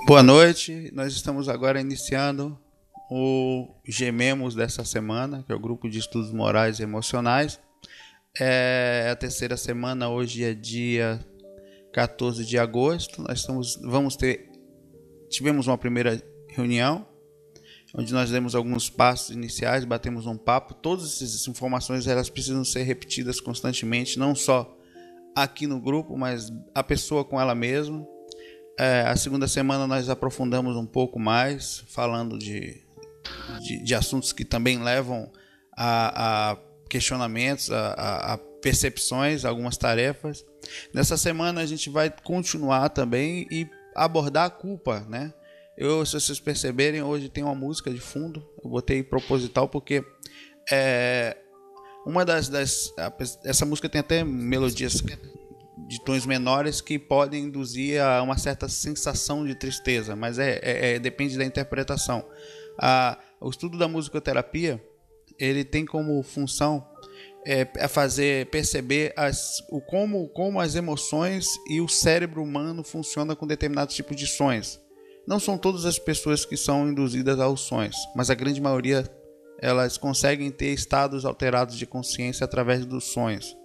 Boa noite, nós estamos agora iniciando o Gememos dessa semana, que é o Grupo de Estudos Morais e Emocionais. É a terceira semana, hoje é dia 14 de agosto. Tivemos uma primeira reunião, onde nós demos alguns passos iniciais, batemos um papo. Todas essas informações elas precisam ser repetidas constantemente, não só aqui no grupo, mas a pessoa com ela mesma. A segunda semana nós aprofundamos um pouco mais, falando de assuntos que também levam a questionamentos, a percepções, algumas tarefas. Nessa semana a gente vai continuar também e abordar a culpa, né? Se vocês perceberem, hoje tem uma música de fundo, eu botei proposital porque essa música tem até melodias de tons menores que podem induzir a uma certa sensação de tristeza, mas depende da interpretação. O estudo da musicoterapia ele tem como função fazer perceber como as emoções e o cérebro humano funcionam com determinados tipos de sonhos. Não são todas as pessoas que são induzidas aos sonhos, mas a grande maioria elas conseguem ter estados alterados de consciência através dos sonhos.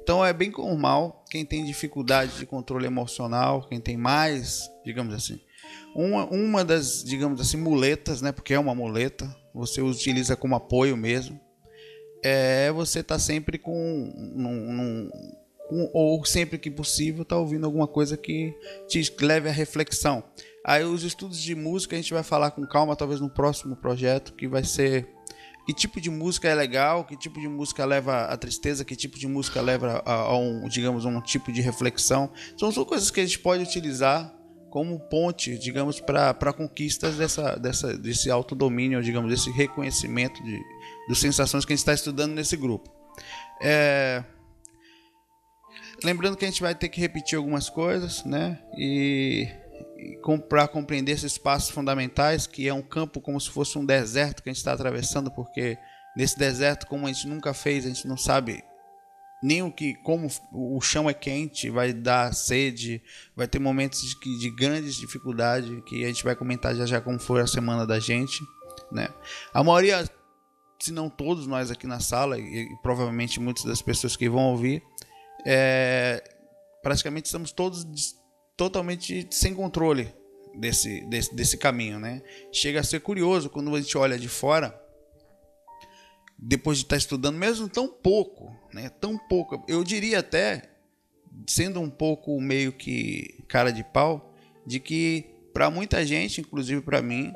Então é bem normal quem tem dificuldade de controle emocional, quem tem mais, digamos assim, uma das, digamos assim, muletas, né? Porque é uma muleta, você utiliza como apoio mesmo. Você tá sempre ou sempre que possível tá ouvindo alguma coisa que te leve à reflexão. Aí os estudos de música a gente vai falar com calma, talvez no próximo projeto, que vai ser que tipo de música é legal, que tipo de música leva à tristeza, que tipo de música leva digamos, um tipo de reflexão. Então, são coisas que a gente pode utilizar como ponte, digamos, para conquistas desse autodomínio, digamos, desse reconhecimento das sensações que a gente está estudando nesse grupo. Lembrando que a gente vai ter que repetir algumas coisas, né? Para compreender esses passos fundamentais, que é um campo como se fosse um deserto que a gente está atravessando, porque nesse deserto, como a gente nunca fez, a gente não sabe nem como o chão é quente, vai dar sede, vai ter momentos de grandes dificuldade, que a gente vai comentar já como foi a semana da gente, né? A maioria, se não todos nós aqui na sala, e provavelmente muitas das pessoas que vão ouvir, praticamente estamos todos totalmente sem controle desse caminho, né? Chega a ser curioso quando a gente olha de fora, depois de estar estudando, mesmo tão pouco, né? Tão pouco, eu diria até, sendo um pouco meio que cara de pau, de que para muita gente, inclusive para mim,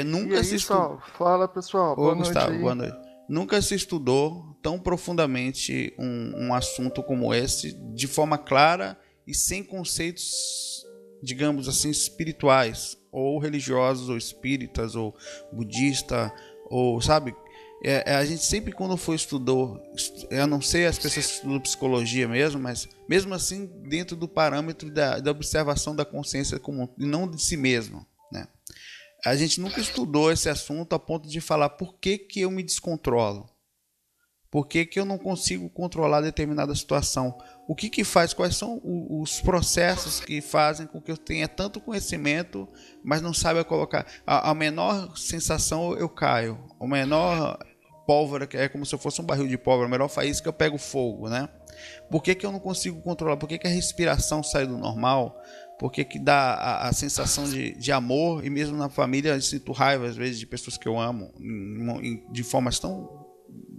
nunca E se aí, estudou. Sal? Fala, pessoal. Ô Boa noite Gustavo, aí. boa noite. Nunca se estudou tão profundamente um assunto como esse, de forma clara e sem conceitos, digamos assim, espirituais, ou religiosos, ou espíritas, ou budista, ou, sabe? A gente sempre quando estudou, eu não sei as pessoas que estudam psicologia mesmo, mas mesmo assim dentro do parâmetro da observação da consciência comum, e não de si mesmo, né? A gente nunca estudou esse assunto a ponto de falar por que eu me descontrolo. Por que eu não consigo controlar determinada situação? O que faz? Quais são os processos que fazem com que eu tenha tanto conhecimento, mas não saiba colocar? A menor sensação eu caio. O menor pólvora, que é como se eu fosse um barril de pólvora, a menor faísca eu pego fogo, né? Por que eu não consigo controlar? Por que a respiração sai do normal? Por que dá a sensação de amor? E mesmo na família eu sinto raiva às vezes de pessoas que eu amo de formas tão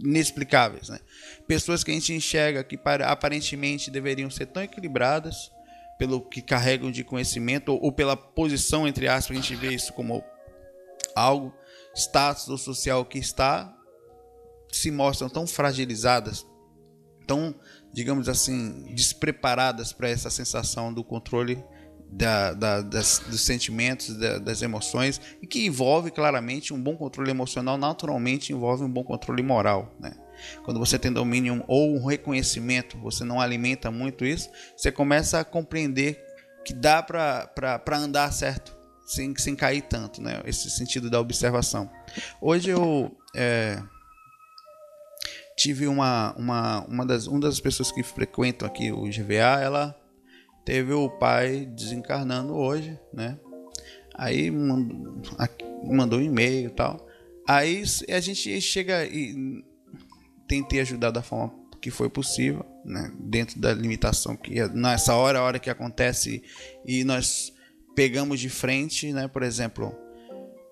inexplicáveis, né? Pessoas que a gente enxerga que aparentemente deveriam ser tão equilibradas pelo que carregam de conhecimento ou pela posição, entre aspas, a gente vê isso como algo, status ou social que está, se mostram tão fragilizadas, tão, digamos assim, despreparadas para essa sensação do controle dos sentimentos, das emoções, e que envolve claramente um bom controle emocional, naturalmente envolve um bom controle moral, né? Quando você tem domínio ou um reconhecimento, você não alimenta muito isso, você começa a compreender que dá para andar certo, sem cair tanto, né? Esse sentido da observação. Hoje eu tive uma das pessoas que frequentam aqui o GVA, ela teve o pai desencarnando hoje, né? Aí mandou um e-mail e tal. Aí a gente chega e tentei ajudar da forma que foi possível, né? Dentro da limitação que nessa hora, a hora que acontece e nós pegamos de frente, né? Por exemplo,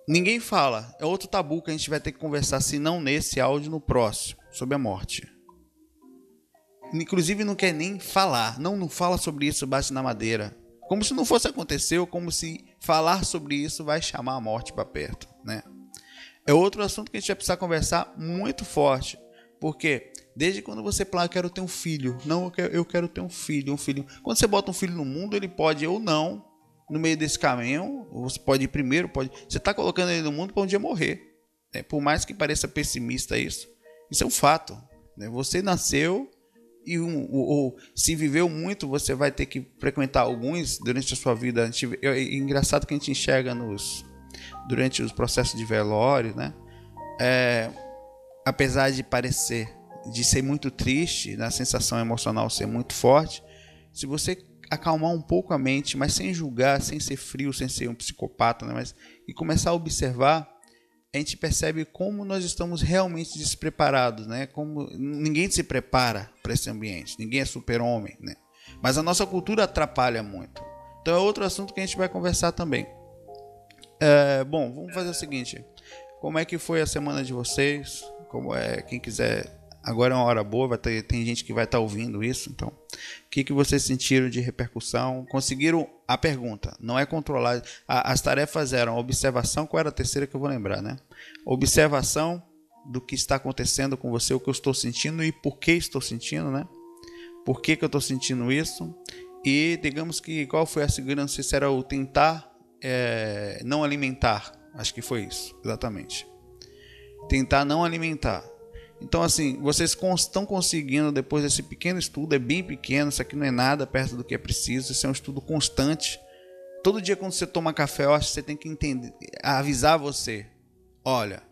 ninguém fala, é outro tabu que a gente vai ter que conversar, se não nesse áudio, no próximo, sobre a morte. Inclusive não quer nem falar, não fala sobre isso, bate na madeira. Como se não fosse acontecer, ou como se falar sobre isso vai chamar a morte para perto, né? É outro assunto que a gente vai precisar conversar muito forte. Porque desde quando você fala, eu quero ter um filho. Não, eu quero ter um filho. Quando você bota um filho no mundo, ele pode ou não, no meio desse caminho, você pode ir primeiro, pode. Você está colocando ele no mundo para um dia morrer. Né? Por mais que pareça pessimista isso é um fato. Né? Você nasceu e ou se viveu muito, você vai ter que frequentar alguns durante a sua vida. É engraçado que a gente enxerga durante os processos de velório, né? Apesar de ser muito triste, a sensação emocional ser muito forte, se você acalmar um pouco a mente, mas sem julgar, sem ser frio, sem ser um psicopata, né? E começar a observar, a gente percebe como nós estamos realmente despreparados, né? Como ninguém se prepara para esse ambiente, ninguém é super-homem, né? Mas a nossa cultura atrapalha muito. Então é outro assunto que a gente vai conversar também. Bom, vamos fazer o seguinte: como é que foi a semana de vocês? Quem quiser, agora é uma hora boa, tem gente que vai estar ouvindo isso, então o que vocês sentiram de repercussão? Conseguiram a pergunta? Não é controlar. As tarefas eram observação. Qual era a terceira que eu vou lembrar, né? Observação do que está acontecendo com você, o que eu estou sentindo e por que estou sentindo, né? Por que eu estou sentindo isso? E digamos que qual foi a segunda? Não sei se era o tentar não alimentar. Acho que foi isso, exatamente. Tentar não alimentar. Então, assim, vocês estão conseguindo, depois desse pequeno estudo, é bem pequeno, isso aqui não é nada perto do que é preciso, isso é um estudo constante. Todo dia quando você toma café, eu acho que você tem que entender, avisar você, olha,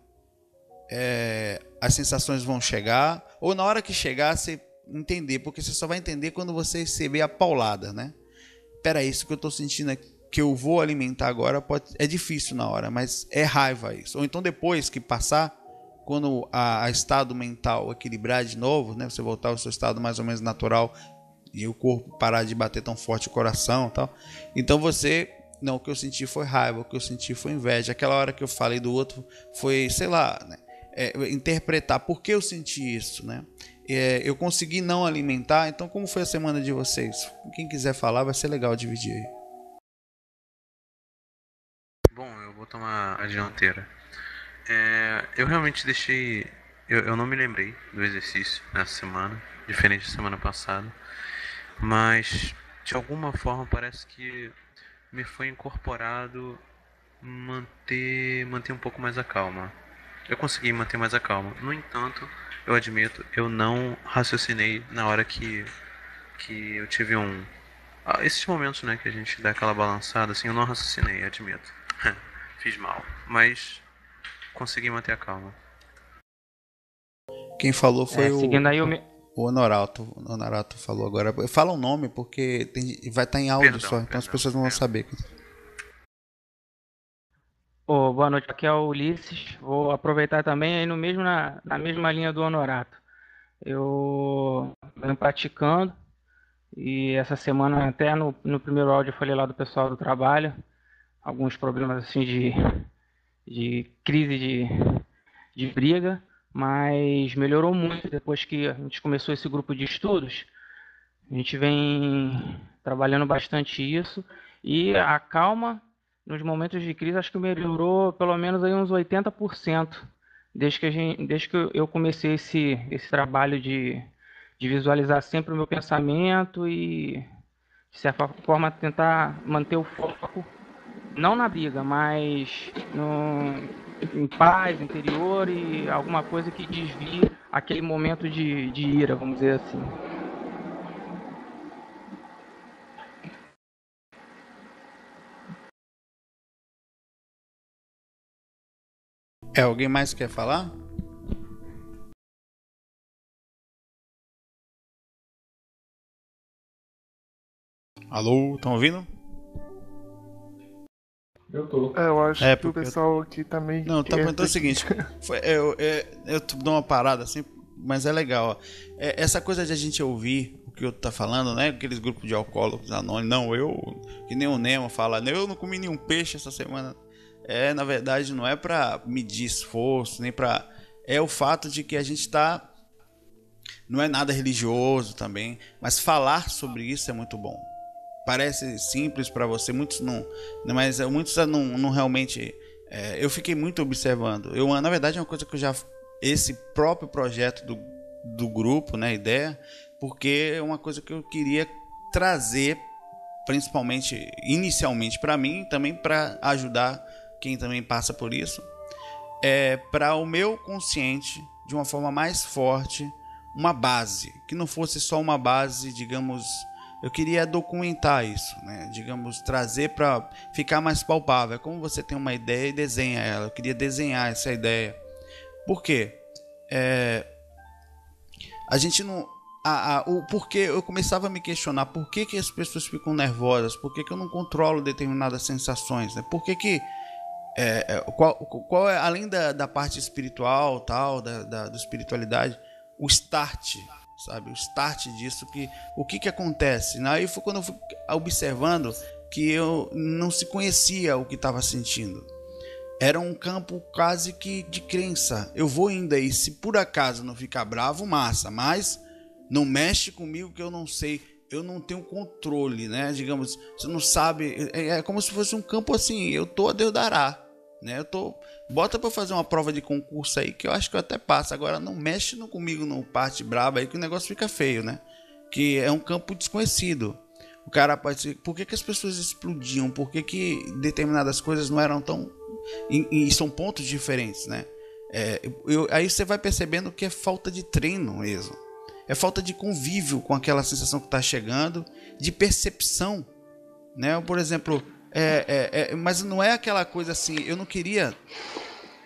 as sensações vão chegar, ou na hora que chegar, você entender, porque você só vai entender quando você receber a paulada, né? Peraí, isso que eu estou sentindo aqui, que eu vou alimentar agora, é difícil na hora, mas é raiva isso. Ou então depois que passar, quando a estado mental equilibrar de novo, né, você voltar ao seu estado mais ou menos natural e o corpo parar de bater tão forte o coração e tal, então não, o que eu senti foi raiva, o que eu senti foi inveja. Aquela hora que eu falei do outro foi, sei lá, né, interpretar por que eu senti isso, né? Eu consegui não alimentar. Então como foi a semana de vocês? Quem quiser falar, vai ser legal dividir aí. Bom, eu vou tomar a dianteira. Eu realmente deixei. Eu não me lembrei do exercício nessa semana, diferente da semana passada, mas de alguma forma parece que me foi incorporado manter um pouco mais a calma. Eu consegui manter mais a calma. No entanto, eu admito, eu não raciocinei na hora que eu tive esses momentos, né, que a gente dá aquela balançada, assim, eu não raciocinei, admito. Fiz mal, mas consegui manter a calma. Quem falou foi Seguindo aí o Honorato. O Honorato falou agora. Fala um nome porque vai estar em áudio Perdão, só, então as pessoas não vão saber. Boa noite, aqui é o Ulisses. Vou aproveitar também aí na mesma linha do Honorato. Eu venho praticando e essa semana, até no primeiro áudio, eu falei lá do pessoal do trabalho, alguns problemas assim de crise de briga, mas melhorou muito depois que a gente começou esse grupo de estudos. A gente vem trabalhando bastante isso e a calma nos momentos de crise acho que melhorou pelo menos aí uns 80% desde que eu comecei esse trabalho de visualizar sempre o meu pensamento e de certa forma tentar manter o foco não na briga, mas em paz interior e alguma coisa que desvie aquele momento de ira, vamos dizer assim. Alguém mais quer falar? Alô, estão ouvindo? Eu tô. Eu acho que o pessoal aqui tá meio... Não, tá perguntando o seguinte, eu dou uma parada assim, mas é legal, ó. Essa coisa de a gente ouvir o que o outro tá falando, né? Aqueles grupos de alcoólatras anônimos, não, que nem o Nemo fala, eu não comi nenhum peixe essa semana. Na verdade, não é pra medir esforço, nem pra... É o fato de que a gente tá... Não é nada religioso também, mas falar sobre isso é muito bom. Parece simples para você, muitos não, mas muitos não realmente. Eu fiquei muito observando. Na verdade, é uma coisa que eu já. Esse próprio projeto do grupo, né, ideia, porque é uma coisa que eu queria trazer, principalmente, inicialmente para mim, também para ajudar quem também passa por isso, para o meu consciente, de uma forma mais forte, uma base, que não fosse só uma base, digamos. Eu queria documentar isso, né? Digamos, trazer para ficar mais palpável. É como você tem uma ideia e desenha ela. Eu queria desenhar essa ideia. Por quê? A gente não... o porquê eu começava a me questionar por que as pessoas ficam nervosas, por que eu não controlo determinadas sensações, né? Por que qual é, além da parte espiritual, tal, da espiritualidade, o start... Sabe, o start disso, o que acontece? Aí foi quando eu fui observando que eu não se conhecia o que estava sentindo. Era um campo quase que de crença. Eu vou indo aí, se por acaso não ficar bravo, massa, mas não mexe comigo que eu não sei, eu não tenho controle, né? Digamos, você não sabe, é como se fosse um campo assim, eu tô a Deus dará. Né? Bota pra fazer uma prova de concurso aí que eu acho que eu até passo. Agora não mexe comigo no parte braba aí que o negócio fica feio, né? Que é um campo desconhecido. O cara pode ser... Por que as pessoas explodiam? Por que determinadas coisas não eram tão... E são pontos diferentes, né? Aí você vai percebendo que é falta de treino mesmo. É falta de convívio com aquela sensação que tá chegando, de percepção, né? Por exemplo... mas não é aquela coisa assim, eu não queria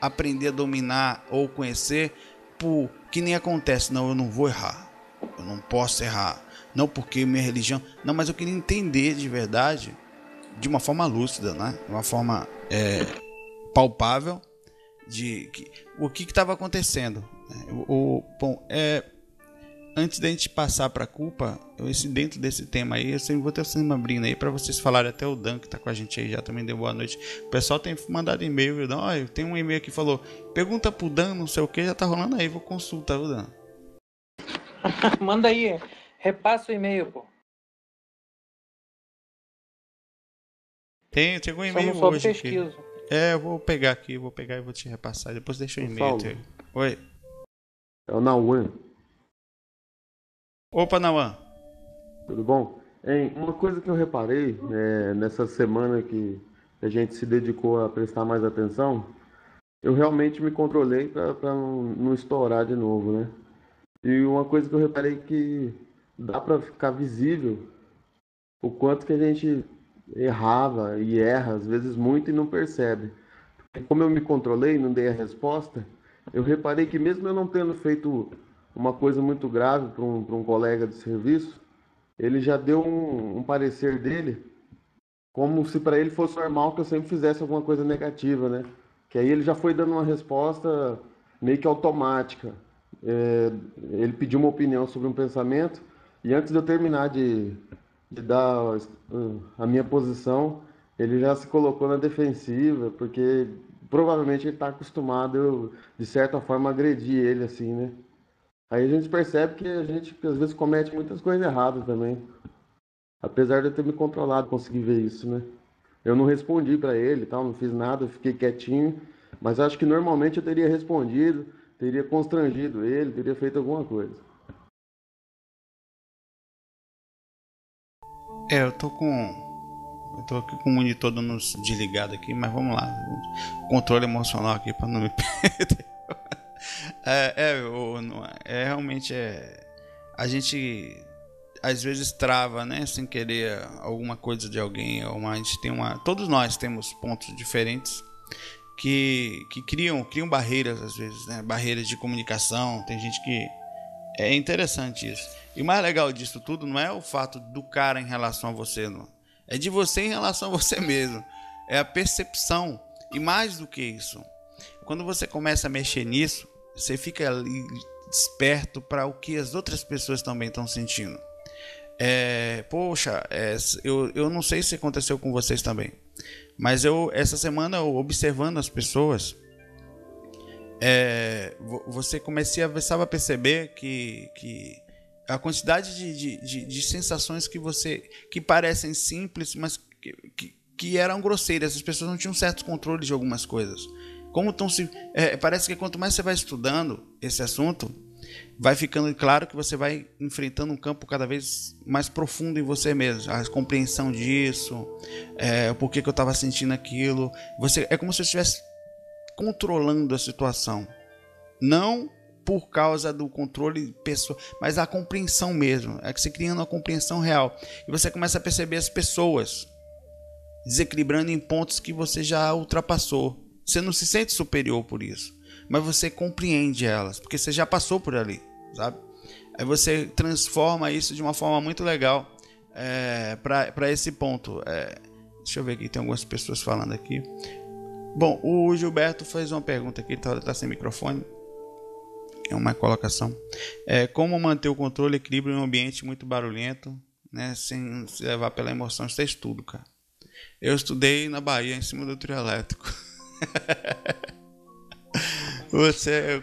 aprender a dominar ou conhecer por que nem acontece, não, eu não vou errar, eu não posso errar, não porque minha religião, não, mas eu queria entender de verdade, de uma forma lúcida, né? De uma forma palpável, o que estava acontecendo. Antes da gente passar para a culpa, dentro desse tema aí, eu sempre vou ter o abrindo aí para vocês falarem. Até o Dan, que tá com a gente aí, já também deu boa noite. O pessoal tem mandado e-mail, viu, Dan? Olha, tem um e-mail aqui que falou: pergunta pro Dan, não sei o que, já tá rolando aí, vou consultar, viu, Dan? Manda aí, repassa o e-mail, pô. Tem um e-mail hoje aqui. Pesquisa. Eu vou pegar aqui, e vou te repassar. Depois deixa o e-mail teu. Oi. É o Nauan. Opa, Nauan. Tudo bom? Uma coisa que eu reparei nessa semana que a gente se dedicou a prestar mais atenção, eu realmente me controlei para não estourar de novo, né? E uma coisa que eu reparei que dá para ficar visível o quanto que a gente errava e erra, às vezes muito, e não percebe. Como eu me controlei, não dei a resposta, eu reparei que mesmo eu não tendo feito uma coisa muito grave para um colega de serviço, ele já deu um parecer dele, como se para ele fosse normal que eu sempre fizesse alguma coisa negativa, né? Que aí ele já foi dando uma resposta meio que automática. Ele pediu uma opinião sobre um pensamento, e antes de eu terminar de dar a minha posição, ele já se colocou na defensiva, porque provavelmente ele está acostumado, eu, de certa forma, agredir ele assim, né? Aí a gente percebe que a gente, às vezes, comete muitas coisas erradas também. Apesar de eu ter me controlado, consegui ver isso, né? Eu não respondi para ele, tal, não fiz nada, eu fiquei quietinho. Mas acho que normalmente eu teria respondido, teria constrangido ele, teria feito alguma coisa. Eu tô aqui com o monitor dando desligado aqui, mas vamos lá. Controle emocional aqui para não me perder. Realmente a gente às vezes trava, né, sem querer alguma coisa de alguém, a gente tem todos nós temos pontos diferentes que criam barreiras às vezes, né, barreiras de comunicação. Tem gente É interessante isso. E o mais legal disso tudo não é o fato do cara em relação a você, não. É de você em relação a você mesmo. É a percepção. E mais do que isso, quando você começa a mexer nisso, você fica ali desperto para o que as outras pessoas também estão sentindo. Poxa, eu não sei se aconteceu com vocês também, mas essa semana, observando as pessoas, você começava a perceber que a quantidade de sensações que parecem simples, mas que eram grosseiras. As pessoas não tinham certo controle de algumas coisas. Parece que quanto mais você vai estudando esse assunto, vai ficando claro que você vai enfrentando um campo cada vez mais profundo em você mesmo. A compreensão disso, o porquê que eu estava sentindo aquilo. É como se você estivesse controlando a situação. Não por causa do controle pessoal, mas a compreensão mesmo. É que você criando uma compreensão real. E você começa a perceber as pessoas desequilibrando em pontos que você já ultrapassou. Você não se sente superior por isso, mas você compreende elas, porque você já passou por ali, sabe? Aí você transforma isso de uma forma muito legal para esse ponto. Deixa eu ver aqui, tem algumas pessoas falando aqui. Bom, o Gilberto fez uma pergunta aqui, tá sem microfone. É uma colocação. Como manter o controle e equilíbrio em um ambiente muito barulhento, né, sem se levar pela emoção? Isso é estudo, cara. Eu estudei na Bahia, em cima do trio elétrico. Você...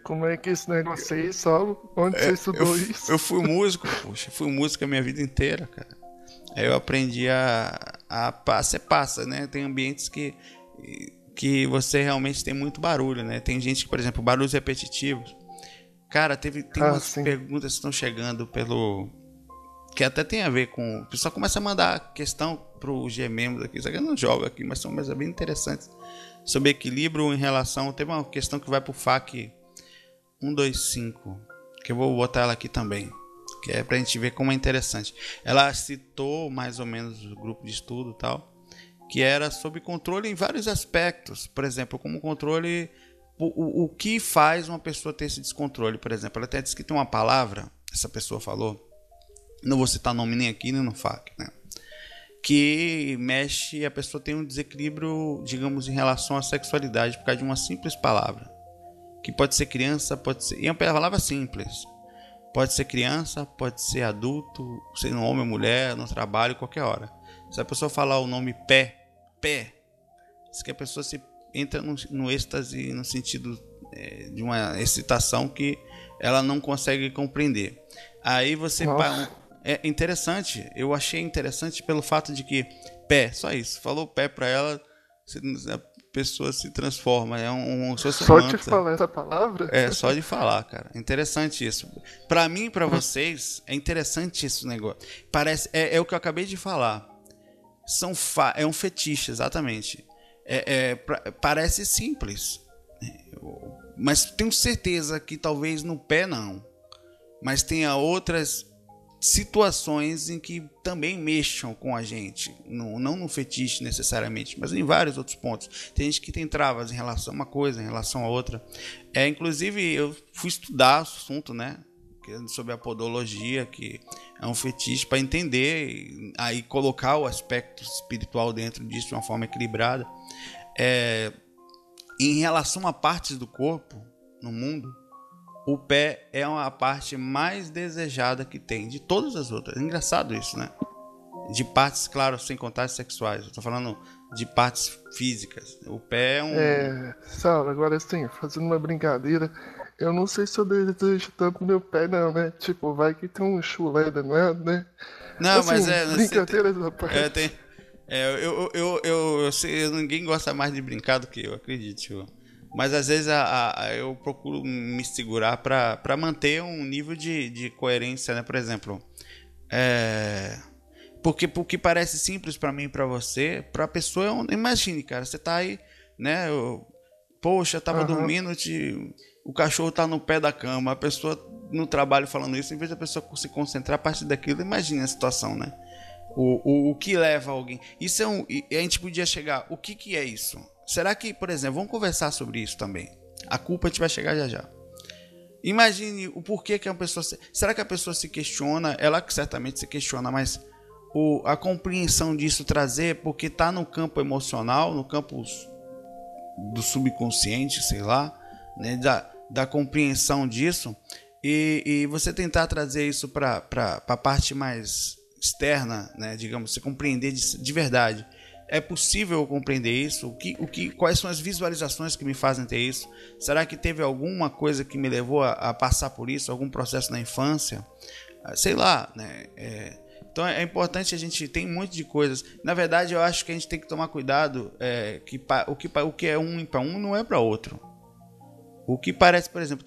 Como é que esse negócio aí, Saulo? Onde você estudou isso? Eu fui músico, poxa. Fui músico a minha vida inteira, cara. Aí eu aprendi você passa, né? Tem ambientes que você realmente tem muito barulho, né? Tem gente que, por exemplo, barulhos repetitivos. Cara, tem umas perguntas que estão chegando que até tem a ver com... O pessoal começa a mandar questão pro G-Membros aqui. Isso aqui eu não jogo aqui, mas são coisas bem interessantes. Sobre equilíbrio em relação... Teve uma questão que vai pro FAQ 125, que eu vou botar ela aqui também, que é pra gente ver como é interessante. Ela citou mais ou menos o grupo de estudo e tal, que era sobre controle em vários aspectos. Por exemplo, como controle... O que faz uma pessoa ter esse descontrole, por exemplo. Ela até disse que tem uma palavra, essa pessoa falou, não vou citar nome nem aqui nem no FAQ, né? Que mexe, a pessoa tem um desequilíbrio, digamos, em relação à sexualidade por causa de uma simples palavra. Que pode ser criança, pode ser... E é uma palavra simples. Pode ser criança, pode ser adulto, ser um homem ou mulher, no trabalho, qualquer hora. Se a pessoa falar o nome pé, diz que a pessoa entra no êxtase, no sentido de uma excitação que ela não consegue compreender. Aí você... É interessante, eu achei interessante pelo fato de que pé, só isso, falou pé pra ela, a pessoa se transforma, só de falar essa palavra? Só de falar, cara, interessante isso. Pra mim e pra vocês, é interessante esse negócio, parece, é o que eu acabei de falar, é um fetiche, exatamente, parece simples, mas tenho certeza que talvez no pé não, mas tenha outras situações em que também mexam com a gente, não no fetiche necessariamente, mas em vários outros pontos. Tem gente que tem travas em relação a uma coisa, em relação a outra. Inclusive, eu fui estudar o assunto, né, sobre a podologia, que é um fetiche, para entender, aí colocar o aspecto espiritual dentro disso de uma forma equilibrada. Em relação a partes do corpo no mundo, o pé é a parte mais desejada que tem de todas as outras. É engraçado isso, né? De partes, claro, sem contar as sexuais. Eu tô falando de partes físicas. O pé é um... Saulo, agora sim, fazendo uma brincadeira, eu não sei se eu desejo tanto meu pé não, né? Tipo, vai que tem um chulé danado, né? Não, assim, mas brincadeiras da parte. Eu sei, ninguém gosta mais de brincar do que eu, acredite. Mas às vezes eu procuro me segurar para manter um nível de coerência, né? Por exemplo, porque parece simples para mim e para você, para a pessoa, imagine, cara, você tá aí, né? Poxa, eu tava dormindo, o cachorro tá no pé da cama, a pessoa no trabalho falando isso, em vez da pessoa se concentrar a partir daquilo, imagine a situação, né? O que leva alguém... Isso a gente podia chegar... O que é isso? Será que, por exemplo... Vamos conversar sobre isso também. A culpa a gente vai chegar já. Imagine o porquê que a pessoa... Será que a pessoa se questiona? Ela que certamente se questiona, mas a compreensão disso trazer, porque está no campo emocional, no campo do subconsciente, sei lá, né, da compreensão disso, e você tentar trazer isso para a parte mais externa, né, digamos, você compreender de verdade. É possível compreender isso? Quais são as visualizações que me fazem ter isso? Será que teve alguma coisa que me levou a passar por isso? Algum processo na infância? Sei lá, né? Então é importante, a gente tem um monte de coisas. Na verdade, eu acho que a gente tem que tomar cuidado, o que é um para um não é para outro. O que parece, por exemplo,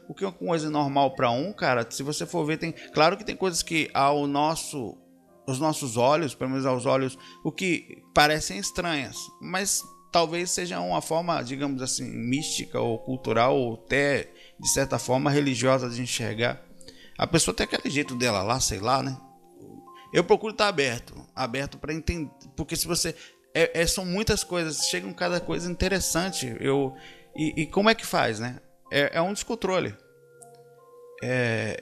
o que é uma coisa normal para um, cara, se você for ver, claro que tem coisas que aos nossos olhos, pelo menos aos olhos, o que parecem estranhas, mas talvez seja uma forma, digamos assim, mística ou cultural, ou até, de certa forma, religiosa de enxergar. A pessoa tem aquele jeito dela lá, sei lá, né? Eu procuro estar aberto para entender, porque se você... são muitas coisas, chegam cada coisa interessante. E como é que faz, né? É um descontrole.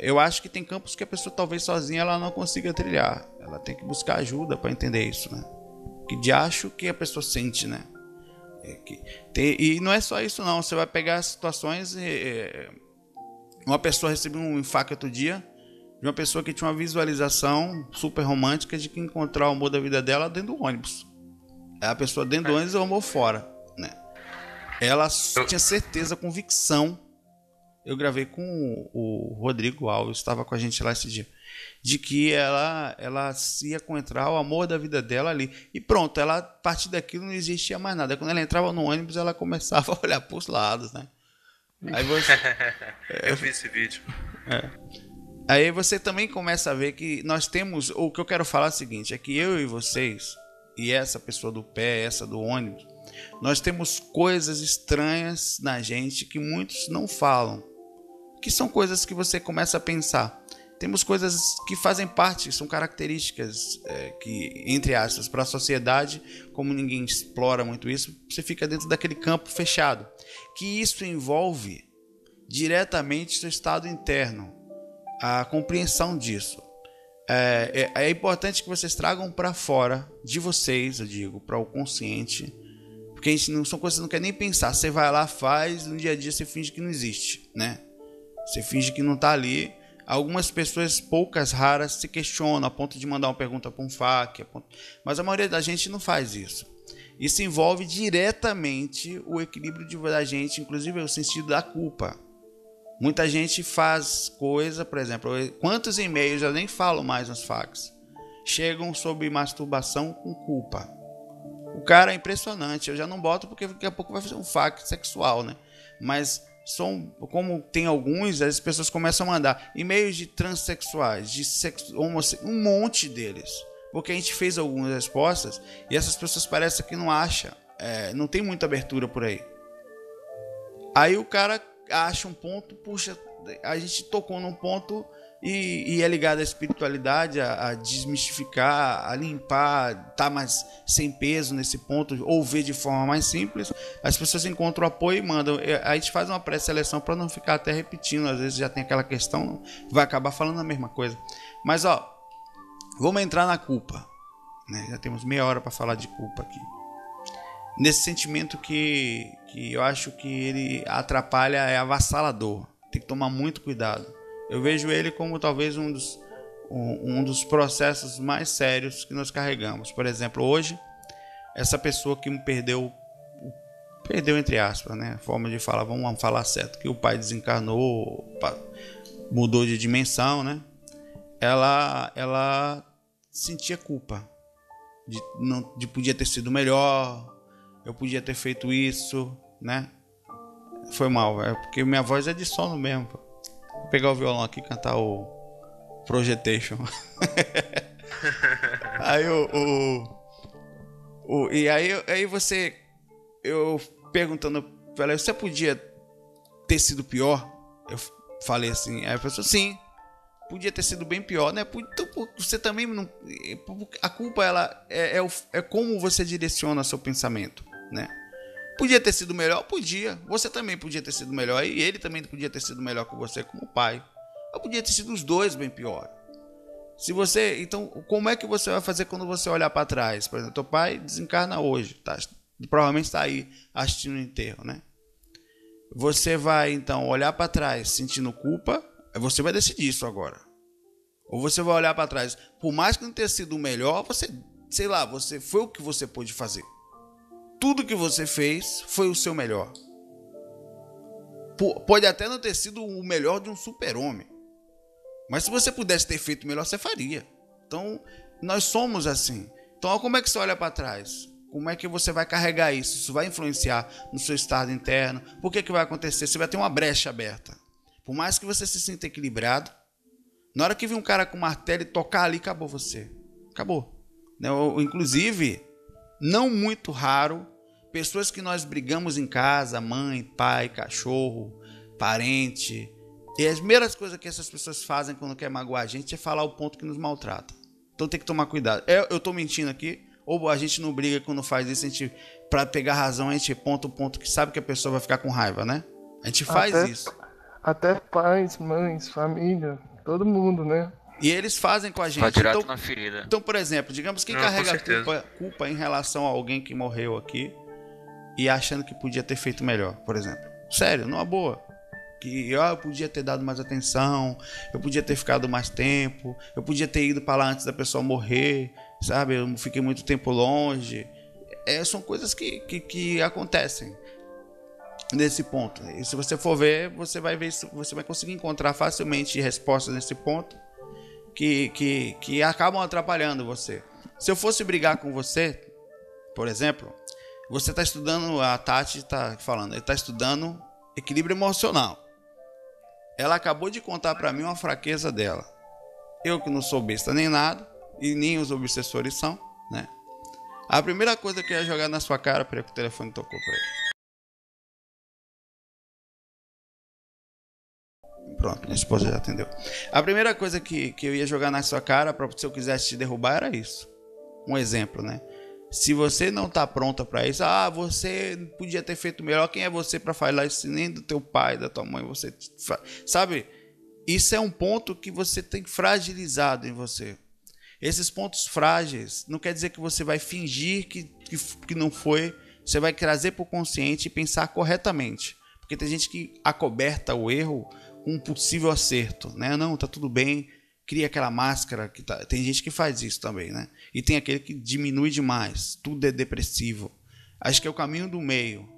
Eu acho que tem campos que a pessoa talvez sozinha ela não consiga trilhar. Ela tem que buscar ajuda para entender isso, né? Que de acho que a pessoa sente, né? E não é só isso não. Você vai pegar situações... uma pessoa recebeu um infarto outro dia de uma pessoa que tinha uma visualização super romântica de que encontrar o amor da vida dela dentro do ônibus. A pessoa dentro do ônibus e o amor fora, né? Ela tinha certeza, convicção. Eu gravei com o Rodrigo Alves, estava com a gente lá esse dia, de que ela ia encontrar o amor da vida dela ali. E pronto, a partir daquilo não existia mais nada. Quando ela entrava no ônibus, ela começava a olhar para os lados, né? Aí você... Eu vi esse vídeo. Aí você também começa a ver que nós temos... O que eu quero falar é o seguinte, é que eu e vocês, e essa pessoa do pé, essa do ônibus, nós temos coisas estranhas na gente que muitos não falam, que são coisas que você começa a pensar. Temos coisas que fazem parte, são características que, entre aspas, para a sociedade, como ninguém explora muito isso, você fica dentro daquele campo fechado, que isso envolve diretamente seu estado interno, a compreensão disso. É importante que vocês tragam para fora de vocês, eu digo, para o consciente, porque a gente não são coisas que você não quer nem pensar. Você vai lá, faz, no dia a dia você finge que não existe, né? Você finge que não está ali. Algumas pessoas, poucas, raras, se questionam a ponto de mandar uma pergunta para um FAQ, mas a maioria da gente não faz isso. Isso envolve diretamente o equilíbrio da gente, inclusive o sentido da culpa. Muita gente faz coisa, por exemplo, quantos e-mails, eu nem falo mais nos fax, chegam sobre masturbação com culpa. O cara é impressionante, eu já não boto porque daqui a pouco vai fazer um fax sexual, né? Mas como tem alguns, as pessoas começam a mandar e-mails de transexuais, de homossexuais, um monte deles. Porque a gente fez algumas respostas e essas pessoas parecem que não acham, não tem muita abertura por aí. Aí o cara acha um ponto, puxa, a gente tocou num ponto e é ligado à espiritualidade, a desmistificar, a limpar, tá mais sem peso nesse ponto, ou ver de forma mais simples. As pessoas encontram apoio e mandam. A gente faz uma pré-seleção para não ficar até repetindo, às vezes já tem aquela questão, vai acabar falando a mesma coisa. Mas vamos entrar na culpa, né? Já temos meia hora para falar de culpa aqui. Nesse sentimento que eu acho que ele atrapalha, é avassalador. Tem que tomar muito cuidado. Eu vejo ele como talvez um dos processos mais sérios que nós carregamos. Por exemplo, hoje, essa pessoa que me perdeu entre aspas, né? Forma de falar, vamos falar certo, que o pai desencarnou, mudou de dimensão, né? Ela sentia culpa de podia ter sido melhor, eu podia ter feito isso, né? Foi mal, porque minha voz é de sono mesmo. Vou pegar o violão aqui e cantar o Projetation. Aí aí você, eu perguntando pra ela, você podia ter sido pior? Eu falei assim, aí a pessoa, sim, podia ter sido bem pior, né? Então você também não, a culpa ela é como você direciona seu pensamento, né? Podia ter sido melhor? Podia. Você também podia ter sido melhor. E ele também podia ter sido melhor que você como pai. Ou podia ter sido os dois bem pior. Se você, então, como é que você vai fazer quando você olhar para trás? Por exemplo, teu pai desencarna hoje, tá? Provavelmente está aí assistindo o enterro, né? Você vai então olhar para trás sentindo culpa, você vai decidir isso agora. Ou você vai olhar para trás, por mais que não tenha sido o melhor, você, sei lá, você foi o que você pôde fazer. Tudo que você fez foi o seu melhor. Pode até não ter sido o melhor de um super-homem. Mas se você pudesse ter feito melhor, você faria. Então, nós somos assim. Então, como é que você olha para trás? Como é que você vai carregar isso? Isso vai influenciar no seu estado interno? Por que vai acontecer? Você vai ter uma brecha aberta. Por mais que você se sinta equilibrado, na hora que vir um cara com martelo e tocar ali, acabou você. Acabou. Inclusive, não muito raro, pessoas que nós brigamos em casa, mãe, pai, cachorro, parente... E as primeiras coisas que essas pessoas fazem quando quer magoar a gente é falar o ponto que nos maltrata. Então tem que tomar cuidado. Eu tô mentindo aqui, ou a gente não briga quando faz isso, a gente, pra pegar razão, a gente ponta o ponto que sabe que a pessoa vai ficar com raiva, né? A gente faz isso. Até pais, mães, família, todo mundo, né? E eles fazem com a gente. Vai direto na ferida. Então, por exemplo, digamos quem carrega culpa em relação a alguém que morreu aqui e achando que podia ter feito melhor, por exemplo. Sério, numa boa. Que eu podia ter dado mais atenção, eu podia ter ficado mais tempo, eu podia ter ido para lá antes da pessoa morrer, sabe? Eu fiquei muito tempo longe. São coisas que acontecem nesse ponto. E se você for ver, você vai conseguir encontrar facilmente respostas nesse ponto que acabam atrapalhando você. Se eu fosse brigar com você, por exemplo, você está estudando, a Tati está falando, ele está estudando equilíbrio emocional. Ela acabou de contar para mim uma fraqueza dela. Eu que não sou besta nem nada, e nem os obsessores são, né? A primeira coisa que eu ia jogar na sua cara, peraí que o telefone tocou pra ele. Pronto, minha esposa já atendeu. A primeira coisa que eu ia jogar na sua cara, se eu quisesse te derrubar, era isso. Um exemplo, né? Se você não tá pronta para isso, você podia ter feito melhor. Quem é você para falar isso? Nem do teu pai, da tua mãe, você sabe? Isso é um ponto que você tem fragilizado em você. Esses pontos frágeis não quer dizer que você vai fingir que não foi. Você vai trazer para o consciente e pensar corretamente. Porque tem gente que acoberta o erro com um possível acerto, né? Não, tá tudo bem. Cria aquela máscara que tem gente que faz isso também, né? E tem aquele que diminui demais, tudo é depressivo. Acho que é o caminho do meio.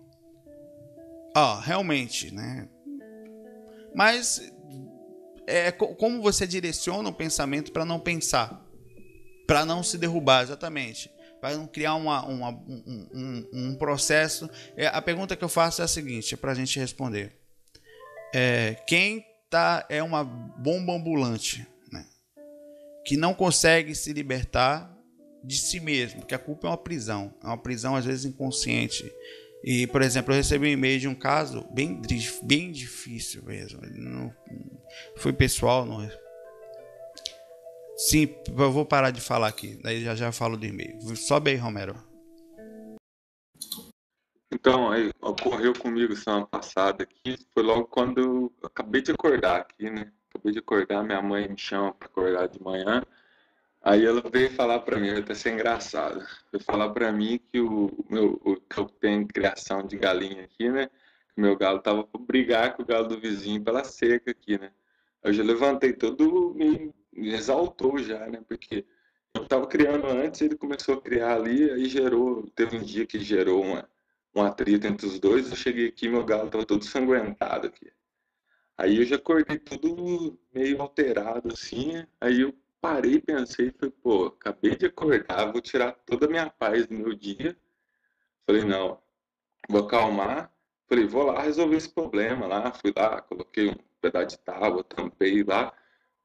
Realmente, né? Mas é como você direciona o pensamento para não pensar, para não se derrubar, exatamente, para não criar um processo. A pergunta que eu faço é a seguinte, para a gente responder: quem é uma bomba ambulante, que não consegue se libertar de si mesmo, porque a culpa é uma prisão às vezes inconsciente. E, por exemplo, eu recebi um e-mail de um caso bem difícil mesmo, não foi pessoal, não. Sim, eu vou parar de falar aqui, daí já falo do e-mail. Sobe aí, Romero. Então, aí ocorreu comigo semana passada aqui, foi logo quando eu acabei de acordar aqui, né? Acabei de acordar, minha mãe me chama para acordar de manhã. Aí ela veio falar para mim, até ser engraçado. Veio falar para mim que que eu tenho criação de galinha aqui, né? Que meu galo tava para brigar com o galo do vizinho pela cerca aqui, né? Eu já levantei todo, me exaltou já, né? Porque eu tava criando antes, ele começou a criar ali, aí teve um dia que gerou um atrito entre os dois. Eu cheguei aqui, meu galo tava todo sanguentado aqui. Aí eu já acordei tudo meio alterado assim, aí eu parei, pensei, falei, pô, acabei de acordar, vou tirar toda a minha paz do meu dia. Falei, não, vou acalmar. Falei, vou lá resolver esse problema lá. Fui lá, coloquei um pedaço de tábua, tampei lá,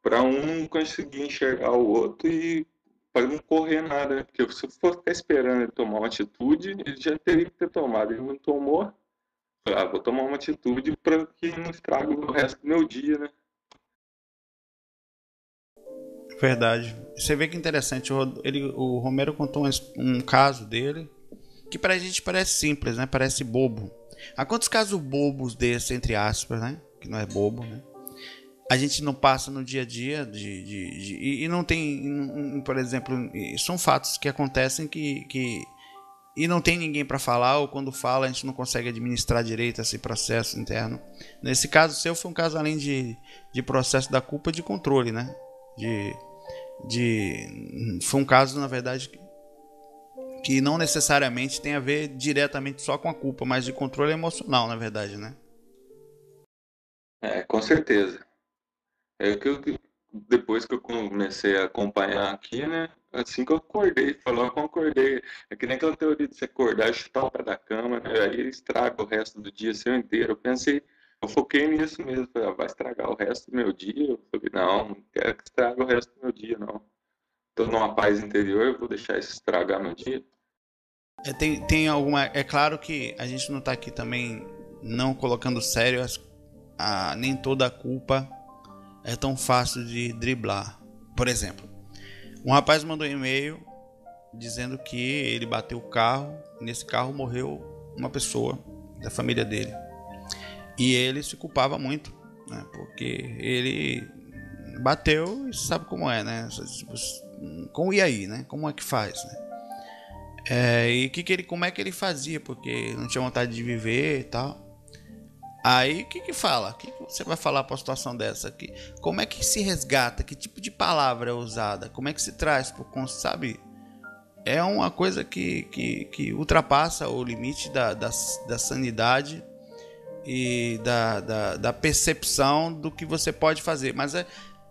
para um conseguir enxergar o outro e para não correr nada, né? Porque se eu for ficar esperando ele tomar uma atitude, ele já teria que ter tomado. Ele não tomou. Vou tomar uma atitude para que não estrague o resto do meu dia, né? Verdade. Você vê que interessante. O Romero contou um caso dele, que pra gente parece simples, né? Parece bobo. Há quantos casos bobos desses, entre aspas, né? Que não é bobo, né? A gente não passa no dia a dia e não tem, por exemplo, são fatos que acontecem e não tem ninguém para falar, ou quando fala a gente não consegue administrar direito esse processo interno. Nesse caso seu foi um caso, além de processo da culpa, de controle, né? Foi um caso, na verdade, que não necessariamente tem a ver diretamente só com a culpa, mas de controle emocional, na verdade, né? Com certeza. Depois que eu comecei a acompanhar aqui, né? Assim que eu acordei, falou que eu acordei. É que nem aquela teoria de você acordar e chutar o pé da cama, né? Aí estraga o resto do dia seu inteiro. Eu foquei nisso mesmo. Falei, vai estragar o resto do meu dia? Eu falei, não quero que estrague o resto do meu dia, não. Tô numa paz interior, eu vou deixar isso estragar meu dia. Tem alguma. É claro que a gente não está aqui também não colocando sério nem toda a culpa é tão fácil de driblar. Por exemplo, um rapaz mandou um e-mail dizendo que ele bateu o carro e nesse carro morreu uma pessoa da família dele. E ele se culpava muito, né? Porque ele bateu e sabe como é, né? E aí, né? Como é que faz, né? Como é que ele fazia? Porque não tinha vontade de viver e tal. Aí o que fala? O que você vai falar para uma situação dessa aqui? Como é que se resgata? Que tipo de palavra é usada? Como é que se traz sabe? É uma coisa que ultrapassa o limite da sanidade e da percepção do que você pode fazer. Mas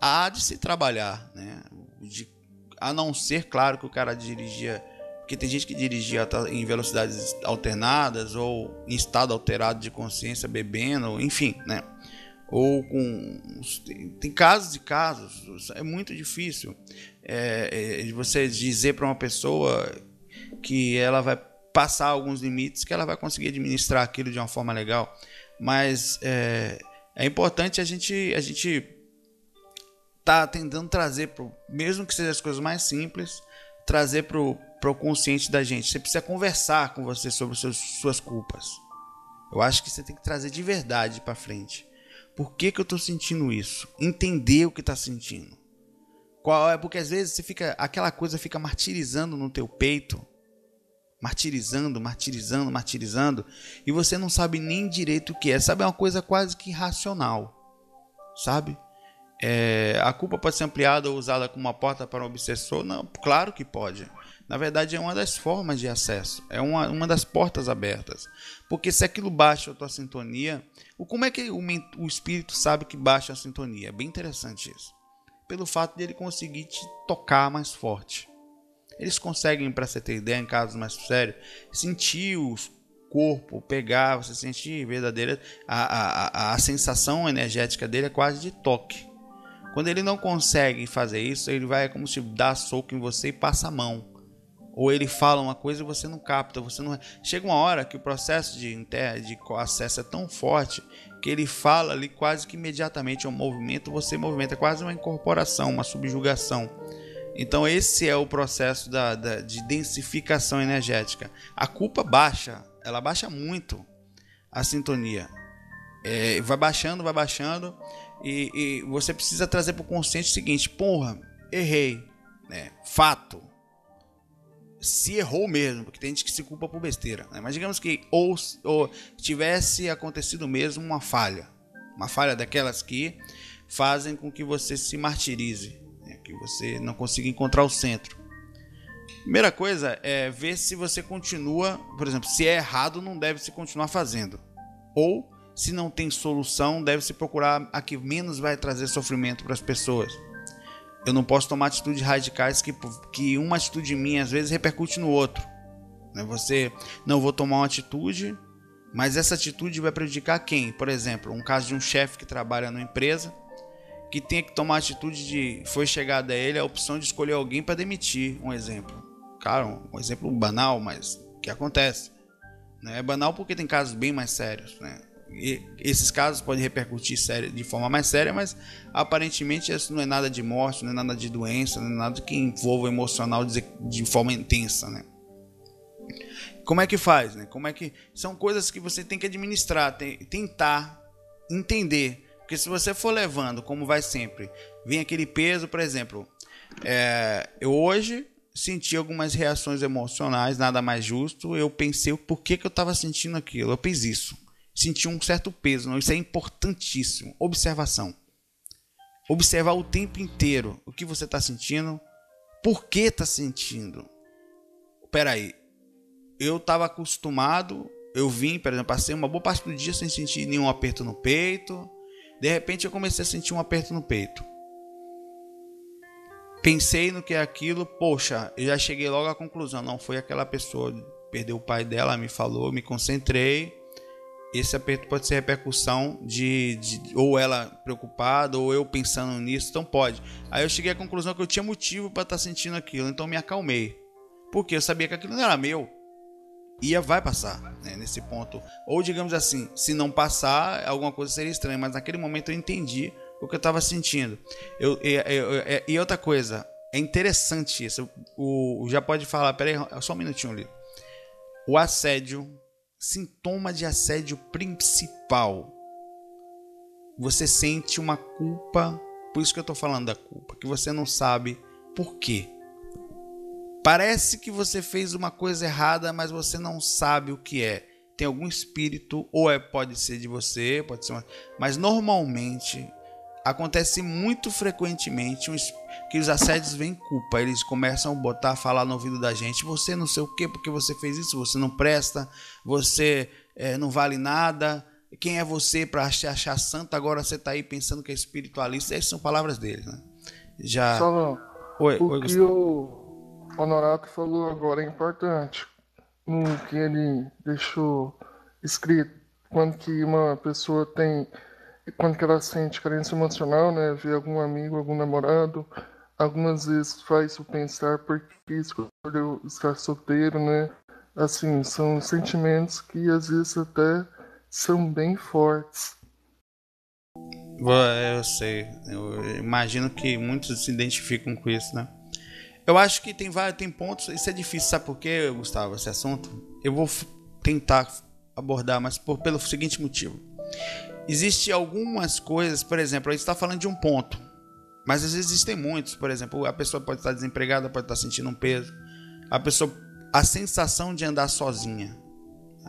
há de se trabalhar, né? A não ser, claro, que o cara dirigia. Porque tem gente que dirigia em velocidades alternadas ou em estado alterado de consciência, bebendo, enfim, né? Ou tem casos e casos. É muito difícil você dizer para uma pessoa que ela vai passar alguns limites, que ela vai conseguir administrar aquilo de uma forma legal. Mas é importante a gente tá tentando trazer, mesmo que seja as coisas mais simples, trazer para o consciente da gente. Você precisa conversar com você sobre suas culpas. Eu acho que você tem que trazer de verdade para frente. Por que eu estou sentindo isso? Entender o que está sentindo. Porque às vezes aquela coisa fica martirizando no teu peito. Martirizando, e você não sabe nem direito o que é. Sabe, é uma coisa quase que irracional, sabe? A culpa pode ser ampliada ou usada como uma porta para um obsessor? Não, claro que pode. Na verdade, é uma das formas de acesso, é uma das portas abertas. Porque se aquilo baixa a tua sintonia, como é que o espírito sabe que baixa a sintonia? É bem interessante isso. Pelo fato de ele conseguir te tocar mais forte. Eles conseguem, para você ter ideia, em casos mais sérios, sentir o corpo, pegar, você sentir verdadeira. A sensação energética dele é quase de toque. Quando ele não consegue fazer isso, ele vai como se dá soco em você e passa a mão. Ou ele fala uma coisa e você não capta, chega uma hora que o processo de acesso é tão forte que ele fala ali quase que imediatamente um movimento, você movimenta, quase uma incorporação, uma subjugação. Então esse é o processo de densificação energética. A culpa baixa, ela baixa muito a sintonia. Vai baixando, e você precisa trazer para o consciente o seguinte: porra, errei, né? Fato. Se errou mesmo, porque tem gente que se culpa por besteira, né? Mas digamos que ou tivesse acontecido mesmo uma falha daquelas que fazem com que você se martirize, né? Que você não consiga encontrar o centro. Primeira coisa é ver se você continua, por exemplo, se é errado, não deve se continuar fazendo, ou se não tem solução, deve se procurar a que menos vai trazer sofrimento para as pessoas. Eu não posso tomar atitudes radicais que uma atitude minha às vezes repercute no outro. Não vou tomar uma atitude, mas essa atitude vai prejudicar quem? Por exemplo, um caso de um chefe que trabalha numa empresa, que tem que tomar a atitude foi chegada a ele a opção de escolher alguém para demitir, um exemplo. Claro, um exemplo banal, mas que acontece. É banal porque tem casos bem mais sérios, né? E esses casos podem repercutir de forma mais séria, mas aparentemente isso não é nada de morte, não é nada de doença, não é nada que envolva o emocional de forma intensa, né? como é que faz, né? Como é que são coisas que você tem que administrar, tentar entender, porque se você for levando, como vai sempre, vem aquele peso, por exemplo, eu hoje senti algumas reações emocionais, nada mais justo, eu pensei o porquê que eu estava sentindo aquilo, eu fiz isso, senti um certo peso, não, isso é importantíssimo, observação, observar o tempo inteiro o que você está sentindo, por que está sentindo, peraí, eu estava acostumado, eu vim, por exemplo, passei uma boa parte do dia sem sentir nenhum aperto no peito, de repente eu comecei a sentir um aperto no peito. Pensei no que é aquilo, poxa, eu já cheguei logo à conclusão, não foi aquela pessoa, perdeu o pai dela, me falou, me concentrei, esse aperto pode ser repercussão de ou ela preocupada, ou eu pensando nisso, então pode. Aí eu cheguei à conclusão que eu tinha motivo para estar sentindo aquilo, então me acalmei, porque eu sabia que aquilo não era meu, vai passar, né, nesse ponto, ou digamos assim, se não passar, alguma coisa seria estranha, mas naquele momento eu entendi o que eu estava sentindo. E outra coisa, é interessante isso. Já pode falar, peraí, só um minutinho ali. O assédio, sintoma de assédio principal. Você sente uma culpa, por isso que eu estou falando da culpa, que você não sabe por quê. Parece que você fez uma coisa errada, mas você não sabe o que é. Tem algum espírito, ou pode ser de você, pode ser mas normalmente acontece muito frequentemente que os assédios vêm culpa, eles começam a falar no ouvido da gente, você não sei o que, porque você fez isso, você não presta, você não vale nada, quem é você para se achar santo, agora você está aí pensando que é espiritualista, essas são palavras deles, né? Já... Salão, Oi, que o Honorato falou agora é importante, no que ele deixou escrito, quando que uma pessoa quando que ela sente carência emocional, né, vê algum amigo, algum namorado, algumas vezes faz o pensar por que escolheu estar solteiro, né, assim, são sentimentos que às vezes até são bem fortes. Eu sei, eu imagino que muitos se identificam com isso, né? Eu acho que tem pontos, isso é difícil, sabe por quê, Gustavo, esse assunto? Eu vou tentar abordar, mas pelo seguinte motivo. Existem algumas coisas, por exemplo, a gente está falando de um ponto, mas às vezes existem muitos, por exemplo, a pessoa pode estar desempregada, pode estar sentindo um peso, a sensação de andar sozinha.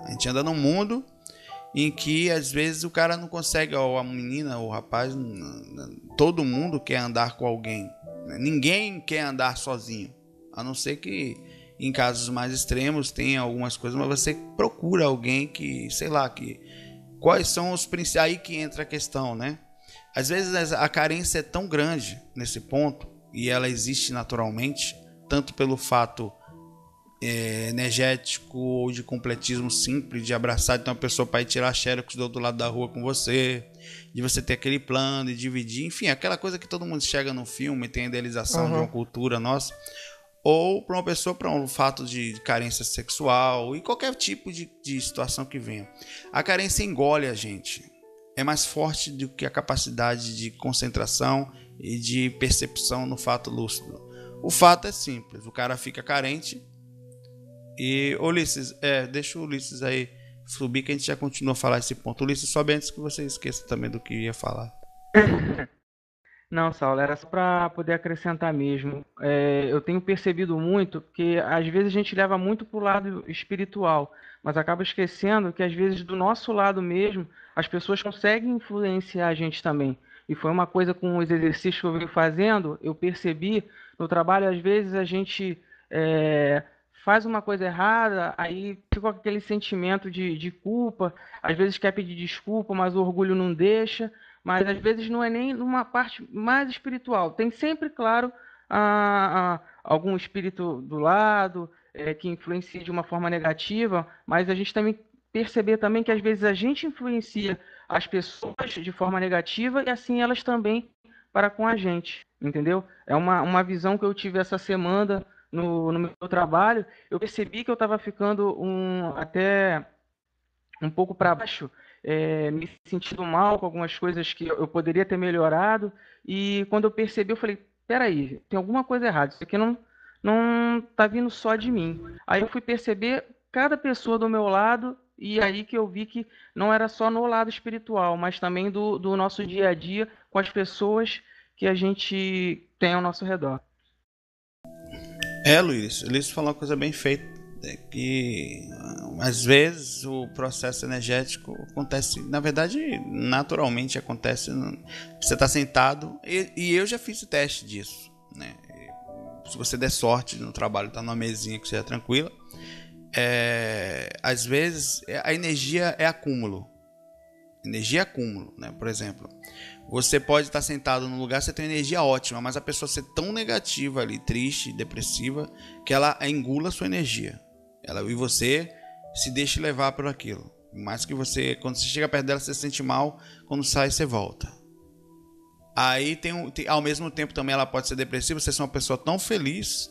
A gente anda num mundo em que às vezes o cara não consegue, ou a menina, ou o rapaz, todo mundo quer andar com alguém, ninguém quer andar sozinho, a não ser que em casos mais extremos tenha algumas coisas, mas você procura alguém que, sei lá, quais são os principais, aí que entra a questão, né? Às vezes a carência é tão grande nesse ponto, e ela existe naturalmente, tanto pelo fato energético ou de completismo simples, de abraçar então a pessoa para ir tirar xerox do outro lado da rua com você, de você ter aquele plano e dividir, enfim, aquela coisa que todo mundo chega no filme, tem a idealização de uma cultura nossa, ou para uma pessoa, para um fato de carência sexual e qualquer tipo de situação que venha. A carência engole a gente, é mais forte do que a capacidade de concentração e de percepção no fato lúcido. O fato é simples, o cara fica carente e, Ulisses, deixa o Ulisses aí subir que a gente já continua a falar esse ponto. Ulisses, sobe antes que você esqueça também do que ia falar. Não, Saulo, era só para poder acrescentar mesmo. Eu tenho percebido muito que às vezes a gente leva muito para o lado espiritual, mas acaba esquecendo que às vezes do nosso lado mesmo as pessoas conseguem influenciar a gente também. E foi uma coisa com os exercícios que eu venho fazendo, eu percebi no trabalho, às vezes a gente faz uma coisa errada, aí fica com aquele sentimento de culpa, às vezes quer pedir desculpa, mas o orgulho não deixa. Mas às vezes não é nem numa parte mais espiritual. Tem sempre, claro, algum espírito do lado que influencia de uma forma negativa, mas a gente também perceber também que às vezes a gente influencia as pessoas de forma negativa e assim elas também para com a gente, entendeu? É uma visão que eu tive essa semana no meu trabalho. Eu percebi que eu estava ficando até um pouco para baixo, me sentindo mal com algumas coisas que eu poderia ter melhorado, e quando eu percebi, eu falei, peraí, tem alguma coisa errada, isso aqui não tá vindo só de mim. Aí eu fui perceber cada pessoa do meu lado, e aí que eu vi que não era só no lado espiritual, mas também do nosso dia a dia com as pessoas que a gente tem ao nosso redor. Luiz falou uma coisa bem feita, que às vezes o processo energético acontece, na verdade, naturalmente acontece, você está sentado, e eu já fiz o teste disso, né? Se você der sorte no trabalho, tá numa mesinha que seja tranquila, às vezes a energia é acúmulo. Energia é acúmulo, né? Por exemplo, você pode estar sentado num lugar, você tem energia ótima, mas a pessoa ser tão negativa ali, triste, depressiva, que ela engula a sua energia. E você se deixa levar por aquilo. Mais que você, quando você chega perto dela, você se sente mal, quando sai, você volta. Aí ao mesmo tempo também ela pode ser depressiva, você é uma pessoa tão feliz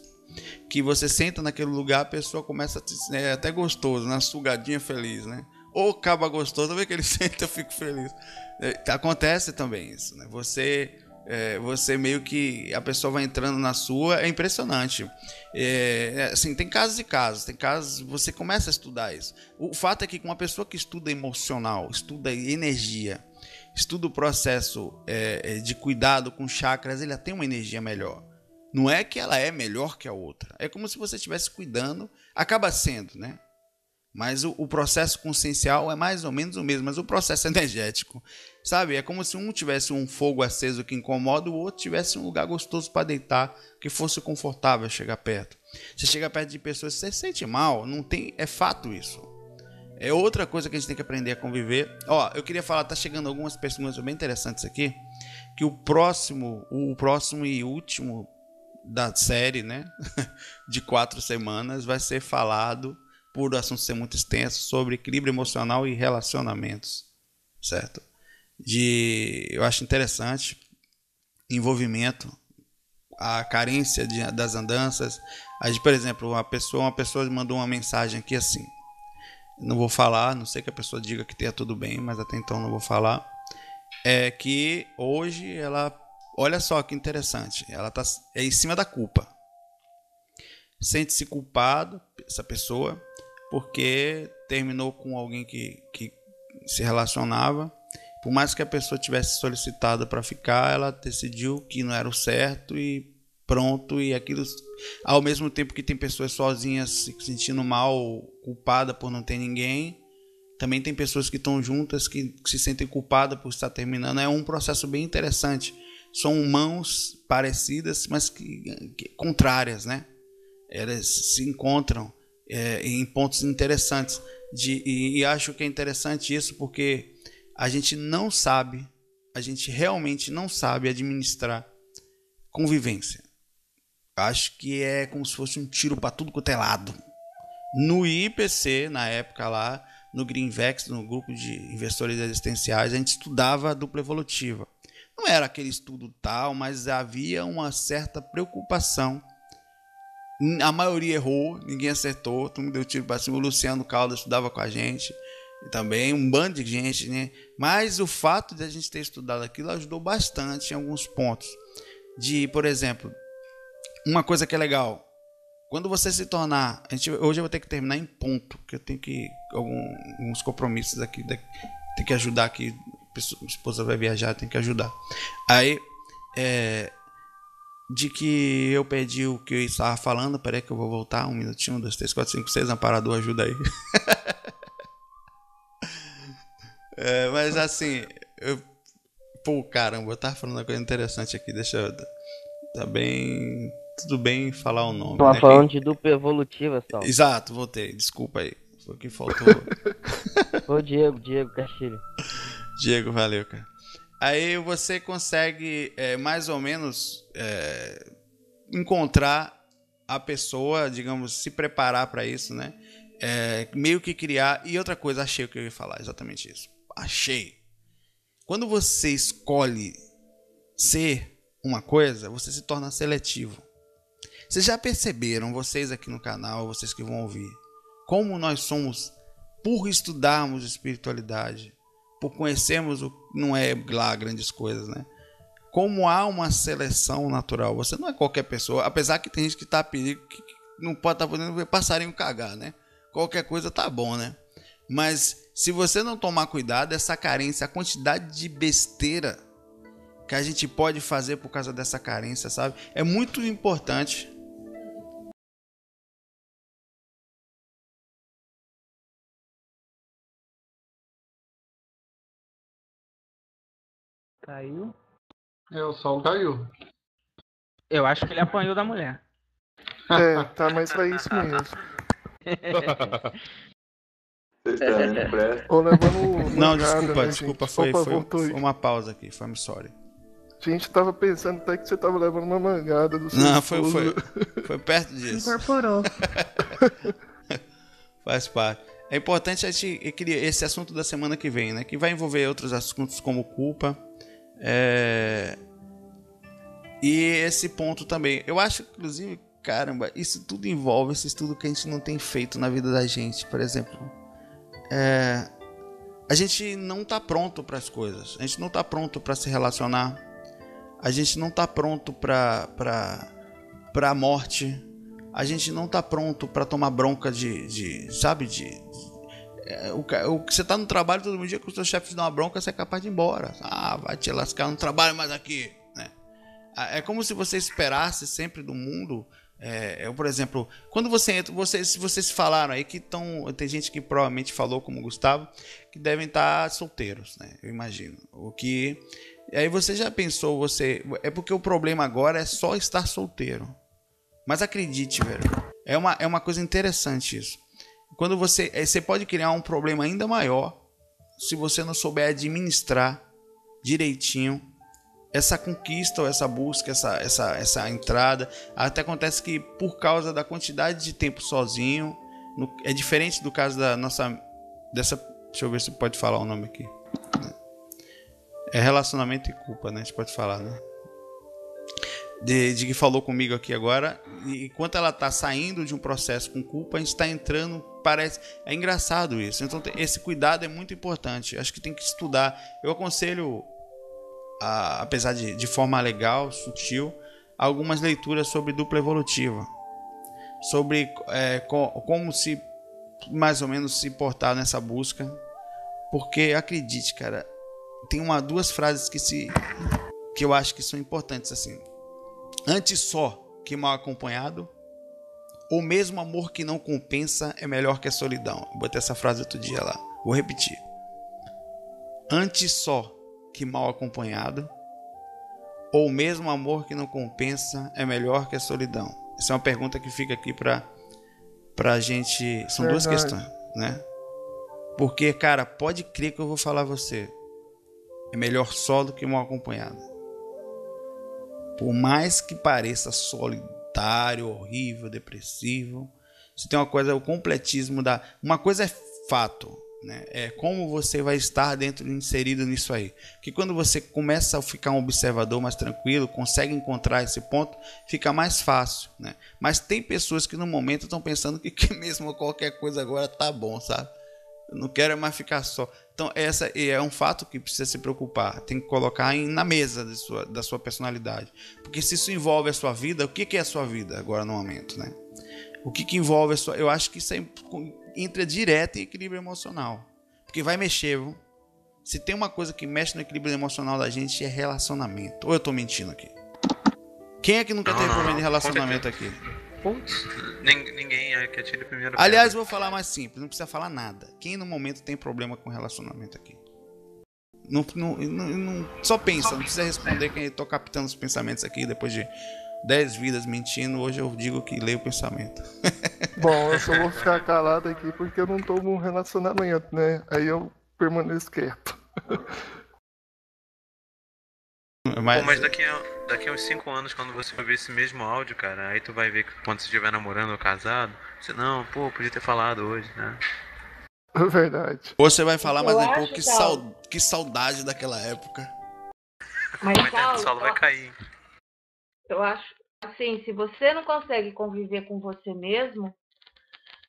que você senta naquele lugar, a pessoa começa a é até gostoso, né? Sugadinha feliz, né? Ou acaba gostoso, vê que ele senta, eu fico feliz. Acontece também isso, né? Você meio que a pessoa vai entrando na sua, é impressionante. Assim, tem casos e casos, tem casos, você começa a estudar isso. O fato é que com uma pessoa que estuda emocional, estuda energia, estuda o processo de cuidado com chakras, ele tem uma energia melhor. Não é que ela é melhor que a outra, é como se você estivesse cuidando, acaba sendo, né? Mas o processo consciencial é mais ou menos o mesmo, mas o processo energético, sabe? É como se um tivesse um fogo aceso que incomoda, o outro tivesse um lugar gostoso para deitar, que fosse confortável chegar perto. Você chega perto de pessoas, você se sente mal, não tem, é fato isso. É outra coisa que a gente tem que aprender a conviver. Eu queria falar, tá chegando algumas perguntas bem interessantes aqui, que o próximo e último da série, né, de 4 semanas, vai ser falado, por o assunto ser muito extenso, sobre equilíbrio emocional e relacionamentos, certo? Eu acho interessante envolvimento, a carência das andanças. Por exemplo, uma pessoa mandou uma mensagem aqui assim, não vou falar, não sei que a pessoa diga que tenha tudo bem, mas até então não vou falar, que hoje ela, olha só que interessante, ela é em cima da culpa, sente-se culpado, essa pessoa, porque terminou com alguém que se relacionava. Por mais que a pessoa tivesse solicitado para ficar, ela decidiu que não era o certo e pronto. E aquilo, ao mesmo tempo que tem pessoas sozinhas se sentindo mal, culpada por não ter ninguém, também tem pessoas que estão juntas que se sentem culpadas por estar terminando. É um processo bem interessante. São mãos parecidas, mas que contrárias, né? Elas se encontram em pontos interessantes. E acho que é interessante isso porque a gente realmente não sabe administrar convivência. Acho que é como se fosse um tiro para tudo quanto é lado. No IPC, na época lá, no Greenvex, no grupo de investidores existenciais, a gente estudava a dupla evolutiva. Não era aquele estudo tal, mas havia uma certa preocupação. A maioria errou, ninguém acertou, todo mundo deu tiro para cima. O Luciano Caldas estudava com a gente, também um bando de gente, né? Mas o fato de a gente ter estudado aquilo ajudou bastante em alguns pontos. Por exemplo, uma coisa que é legal, quando você se tornar, hoje eu vou ter que terminar em ponto, porque eu tenho que alguns compromissos aqui, tem que ajudar aqui, minha esposa vai viajar, tem que ajudar. Aí de que eu perdi o que eu estava falando. Peraí que eu vou voltar 1 minutinho, 1, 2, 3, 4, 5, 6, amparador, ajuda aí. Mas assim, caramba, eu tava falando uma coisa interessante aqui, tá bem, tudo bem falar o nome. Tava falando de dupla evolutiva, Sal. Exato, voltei, desculpa aí, foi o que faltou. Ô Diego Castilho. Diego, valeu, cara. Aí você consegue mais ou menos encontrar a pessoa, digamos, se preparar para isso, né? Meio que criar. E outra coisa, achei o que eu ia falar, exatamente isso. Achei. Quando você escolhe ser uma coisa, você se torna seletivo. Vocês já perceberam, vocês aqui no canal, vocês que vão ouvir, como nós somos, por estudarmos espiritualidade, por conhecermos não é lá grandes coisas, né? Como há uma seleção natural. Você não é qualquer pessoa, apesar que tem gente que está a perigo, que não pode estar podendo ver passarinho cagar, né? qualquer coisa tá bom, né? Mas se você não tomar cuidado, essa carência, a quantidade de besteira que a gente pode fazer por causa dessa carência, sabe? É muito importante. Caiu. O Saulo caiu. Eu acho que ele apanhou da mulher. Tá, mas pra isso mesmo. Vocês também não prestam. Ou levando Não, mancada, desculpa, né, desculpa, gente? foi Opa, voltou aí. uma pausa aqui, I'm sorry. Gente, tava pensando até que você tava levando uma mangada do seu Não, esposo. foi perto disso. Incorporou. Faz parte. É importante a gente criar esse assunto da semana que vem, né? Que vai envolver outros assuntos como culpa. E esse ponto também. Eu acho, inclusive, caramba, isso tudo envolve esse estudo que a gente não tem feito na vida da gente. Por exemplo, a gente não tá pronto para as coisas. A gente não tá pronto para se relacionar. A gente não tá pronto para a morte. A gente não tá pronto para tomar bronca sabe, o que você tá no trabalho todo dia que o seu chefe dá uma bronca, você é capaz de ir embora. Vai te lascar, não trabalho mais aqui, né? É como se você esperasse sempre do mundo. Por exemplo, quando você entra, vocês falaram aí que tem gente que provavelmente falou, como o Gustavo, que devem estar solteiros, né? Eu imagino. Aí você já pensou, é porque o problema agora é só estar solteiro. Mas acredite, velho, é uma coisa interessante isso. Quando você pode criar um problema ainda maior se você não souber administrar direitinho essa conquista ou essa busca, essa entrada. Até acontece que por causa da quantidade de tempo sozinho, é diferente do caso deixa eu ver se pode falar o nome aqui. É relacionamento e culpa, né? A gente pode falar, né? De que falou comigo aqui agora, e enquanto ela tá saindo de um processo com culpa, a gente tá entrando, é engraçado isso. Então esse cuidado é muito importante, acho que tem que estudar. Eu aconselho, apesar de forma legal, sutil, algumas leituras sobre dupla evolutiva, sobre como se mais ou menos se portar nessa busca, porque acredite, cara, tem duas frases que eu acho que são importantes assim. Antes só que mal acompanhado, ou mesmo amor que não compensa é melhor que a solidão. Eu botei essa frase outro dia lá, vou repetir. Antes só que mal acompanhado, ou mesmo amor que não compensa é melhor que a solidão. Essa é uma pergunta que fica aqui pra gente. São duas questões, né? Porque, cara, pode crer que eu vou falar a você, é melhor só do que mal acompanhado. Por mais que pareça solitário, horrível, depressivo, se tem uma coisa, o completismo uma coisa é fato, né? É como você vai estar inserido nisso aí. Que quando você começa a ficar um observador mais tranquilo, consegue encontrar esse ponto, fica mais fácil, né? Mas tem pessoas que no momento estão pensando que mesmo qualquer coisa agora tá bom, sabe? Eu não quero mais ficar só. Então, essa é um fato que precisa se preocupar. Tem que colocar na mesa da sua personalidade. Porque se isso envolve a sua vida, o que é a sua vida agora no momento, né? O que envolve a sua... Eu acho que isso entra direto em equilíbrio emocional. Porque vai mexer, viu? Se tem uma coisa que mexe no equilíbrio emocional da gente, é relacionamento. Ou eu tô mentindo aqui? Quem é que nunca teve problema de relacionamento aqui? Putz, ninguém é que atire primeiro. Aliás, vou falar mais simples, não precisa falar nada. Quem no momento tem problema com relacionamento aqui? Não, só pensa, não precisa responder, que eu tô captando os pensamentos aqui depois de 10 vidas mentindo. Hoje eu digo que leio o pensamento. Bom, eu só vou ficar calado aqui porque eu não tô num relacionamento, né? Aí eu permaneço quieto. Mas daqui a uns 5 anos, quando você ouvir esse mesmo áudio, cara, aí tu vai ver que quando você estiver namorando ou casado, você, não, podia ter falado hoje, né? É verdade. Você vai falar mais um pouco, que saudade daquela época. Mas o Saulo vai cair. Eu acho, assim, se você não consegue conviver com você mesmo,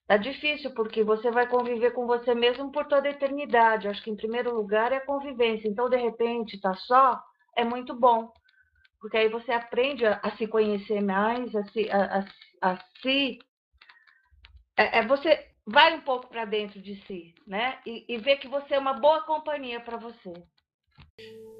tá difícil, porque você vai conviver com você mesmo por toda a eternidade. Eu acho que, em primeiro lugar, é a convivência. Então, de repente, tá só, é muito bom. Porque aí você aprende a se conhecer mais, você vai um pouco para dentro de si, né? E vê que você é uma boa companhia para você.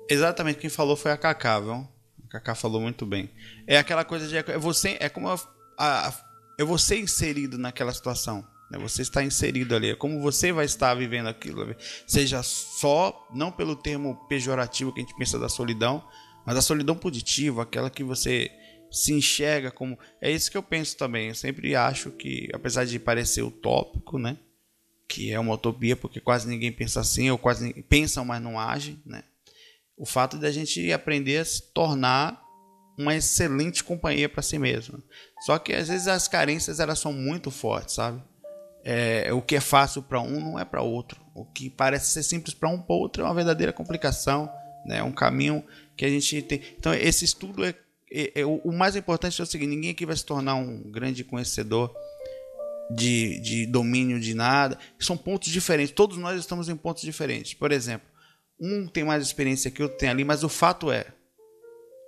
Exatamente, quem falou foi a Cacá, viu? A Cacá falou muito bem. É aquela coisa de você, é como é você inserido naquela situação, né? Você está inserido ali, é como você vai estar vivendo aquilo, seja só, não pelo termo pejorativo que a gente pensa da solidão, mas a solidão positiva, aquela que você se enxerga como... É isso que eu penso também. Eu sempre acho que, apesar de parecer utópico, né, que é uma utopia porque quase ninguém pensa assim, ou quase pensam, mas não agem, né, o fato de a gente aprender a se tornar uma excelente companhia para si mesmo. Só que às vezes as carências elas são muito fortes, sabe? O que é fácil para um não é para outro. O que parece ser simples para um, para outro é uma verdadeira complicação, né? É um caminho que a gente tem. Então esse estudo o mais importante é o seguinte: ninguém aqui vai se tornar um grande conhecedor de domínio de nada. São pontos diferentes. Todos nós estamos em pontos diferentes. Por exemplo, um tem mais experiência que o outro tem ali, mas o fato é,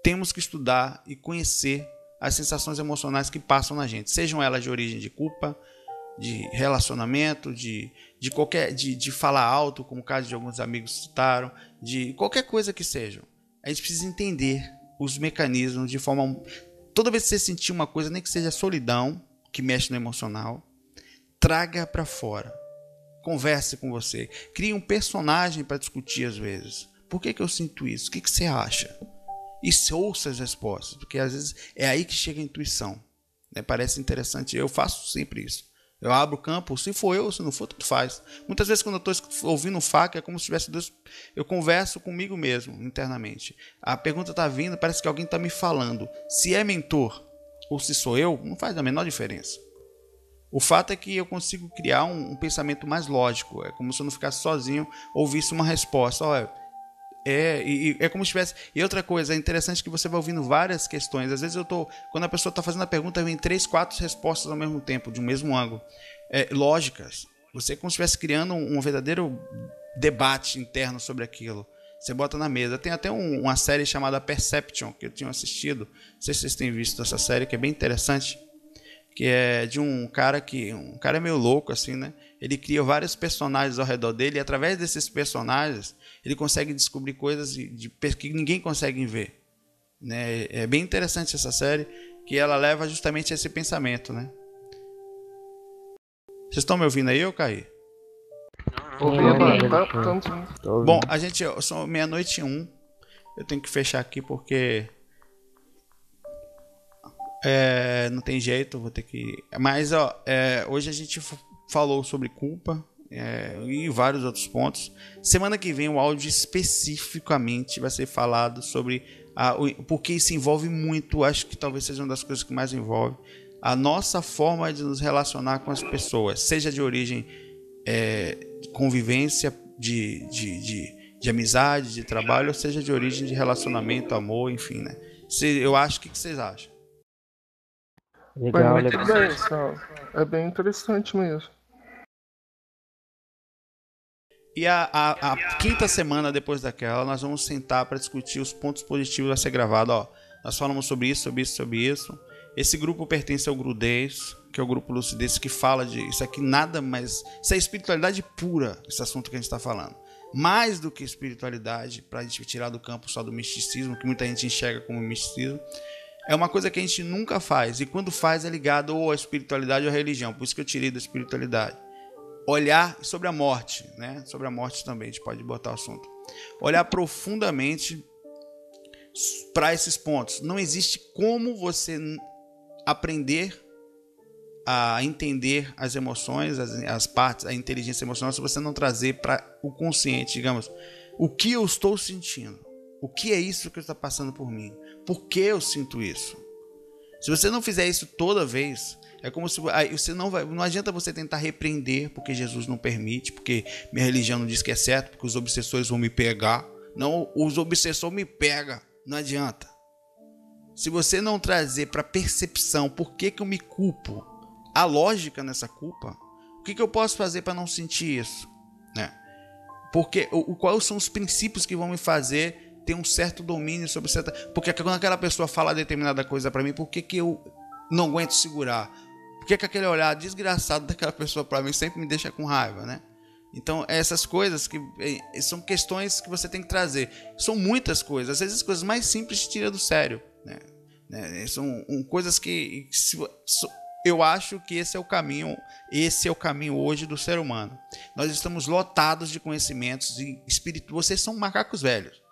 temos que estudar e conhecer as sensações emocionais que passam na gente, sejam elas de origem de culpa, de relacionamento, de falar alto, como o caso de alguns amigos citaram, de qualquer coisa que seja. A gente precisa entender os mecanismos de forma... Toda vez que você sentir uma coisa, nem que seja solidão, que mexe no emocional, traga para fora. Converse com você. Crie um personagem para discutir às vezes. Por que eu sinto isso? O que você acha? E ouça as respostas, porque às vezes é aí que chega a intuição, né? Parece interessante. Eu faço sempre isso. Eu abro o campo, se for eu, se não for, tudo faz. Muitas vezes quando eu estou ouvindo um faca, é como se tivesse Deus... Eu converso comigo mesmo, internamente. A pergunta está vindo, parece que alguém está me falando. Se é mentor ou se sou eu, não faz a menor diferença. O fato é que eu consigo criar um pensamento mais lógico. É como se eu não ficasse sozinho, ouvisse uma resposta. Olha, é como se tivesse... E outra coisa, é interessante que você vai ouvindo várias questões. Às vezes quando a pessoa está fazendo a pergunta, vem 3, 4 respostas ao mesmo tempo, de um mesmo ângulo. Lógicas. Você é como se estivesse criando um verdadeiro debate interno sobre aquilo. Você bota na mesa. Tem até uma série chamada Perception, que eu tinha assistido. Não sei se vocês têm visto essa série, que é bem interessante. Que é de um cara é meio louco, assim, né? Ele cria vários personagens ao redor dele, e através desses personagens, ele consegue descobrir coisas que ninguém consegue ver, né? É bem interessante essa série, que ela leva justamente a esse pensamento, né? Vocês estão me ouvindo aí, eu caí? Bom, são 00:01. Eu tenho que fechar aqui porque não tem jeito, vou ter que... Mas hoje a gente falou sobre culpa e vários outros pontos. Semana que vem o áudio especificamente vai ser falado sobre porque isso envolve muito, acho que talvez seja uma das coisas que mais envolve a nossa forma de nos relacionar com as pessoas, seja de origem de convivência, de amizade, de trabalho, ou seja de origem de relacionamento, amor, enfim, né? Eu acho, o que vocês acham? Legal, Muito legal. bem, Sal. É bem interessante mesmo. E a quinta semana depois daquela, nós vamos sentar para discutir os pontos positivos a ser gravado. Ó, nós falamos sobre isso, sobre isso, sobre isso. Esse grupo pertence ao Grudez, que é o grupo Lucidez, que fala de isso aqui nada mais... Isso é espiritualidade pura, esse assunto que a gente está falando. Mais do que espiritualidade, para a gente tirar do campo só do misticismo, que muita gente enxerga como misticismo. É uma coisa que a gente nunca faz, e quando faz é ligado ou à espiritualidade ou à religião. Por isso que eu tirei da espiritualidade. Olhar sobre a morte, né? Sobre a morte também, a gente pode botar o assunto. Olhar profundamente para esses pontos. Não existe como você aprender a entender as emoções, as partes, a inteligência emocional, se você não trazer para o consciente, digamos, o que eu estou sentindo. O que é isso que está passando por mim? Por que eu sinto isso? Se você não fizer isso toda vez, é como se você não adianta você tentar repreender porque Jesus não permite, porque minha religião não diz que é certo, porque os obsessores vão me pegar. Não, os obsessores me pegam, não adianta. Se você não trazer para percepção por que eu me culpo, a lógica nessa culpa, o que eu posso fazer para não sentir isso, né? Porque quais são os princípios que vão me fazer ter um certo domínio sobre certa... Porque quando aquela pessoa fala determinada coisa para mim, por que eu não aguento segurar? Por que aquele olhar desgraçado daquela pessoa para mim sempre me deixa com raiva, né? Então, essas coisas que são questões que você tem que trazer. São muitas coisas. Às vezes, as coisas mais simples te tiram do sério, né? São coisas que eu acho que esse é o caminho hoje do ser humano. Nós estamos lotados de conhecimentos e espírito. Vocês são macacos velhos.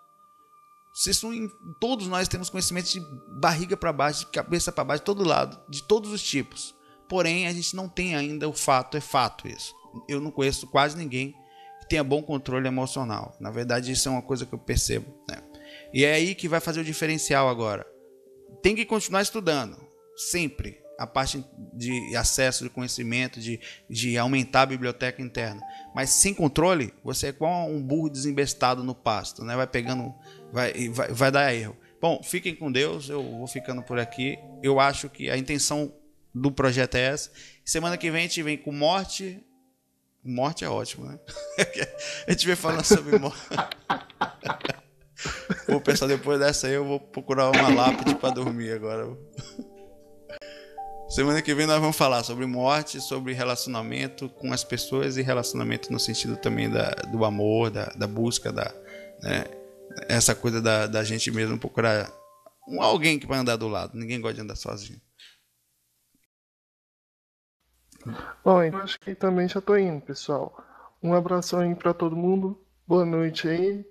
Todos nós temos conhecimentos de barriga para baixo, de cabeça para baixo, de todo lado, de todos os tipos. Porém, a gente não tem ainda o fato, é fato isso. Eu não conheço quase ninguém que tenha bom controle emocional. Na verdade, isso é uma coisa que eu percebo, né? E é aí que vai fazer o diferencial agora. Tem que continuar estudando, sempre. A parte de acesso de conhecimento, de aumentar a biblioteca interna. Mas sem controle, você é igual um burro desembestado no pasto, né? Vai pegando, vai dar erro. Bom, fiquem com Deus, eu vou ficando por aqui. Eu acho que a intenção do projeto é essa. Semana que vem a gente vem com morte. Morte é ótimo, né? A gente vem falando sobre morte. Pô, pessoal, depois dessa aí eu vou procurar uma lápide para dormir agora. Semana que vem nós vamos falar sobre morte, sobre relacionamento com as pessoas e relacionamento no sentido também do amor, da busca, né? Essa coisa da gente mesmo procurar alguém que vai andar do lado. Ninguém gosta de andar sozinho. Bom, então acho que também já tô indo, pessoal. Um abração aí pra todo mundo. Boa noite aí.